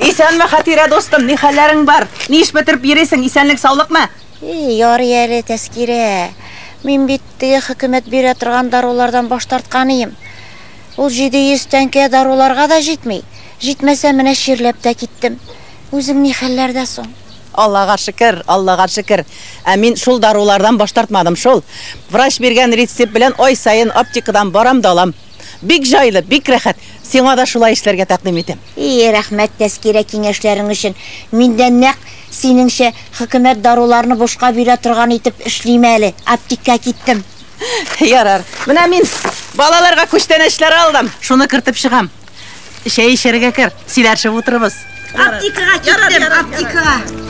Исәнме, Хатира достым, ни хәлләрең бар? Ни эш бетереп йөрисең, исәнлек, саулыкмы? Ярый әле, Тәскирә. Мин бит хөкүмәт бирә торган дарулардан баш тарткан идем. Ул 700 тәңкә даруларга да җитми. Җитмәсә менә ширләп тә киттем. Үзең ни хәлләрдә соң? Аллага шөкер, Аллага шөкер. Ә мин шул дарулардан баш тартмадым шул. Врач биргән рецепт белән ай сайын аптекадан барам да алам. Бик җайлы, бик рәхәт. Сиңа да шулай эшләргә тәкъдим итәм. Рәхмәт, Тәскирә, киңәшләрең өчен. Миндән нәкъ синеңчә хөкүмәт даруларны бушка бирә торган итеп эшлим әле. Аптекка киттем. Ярар. Менә мин балаларга күчтәнәчләр алдым. Шуны кертеп чыгам. Шәй эчәргә кер. Сөйләшеп утырыбыз. Аптекага киттем, аптекага.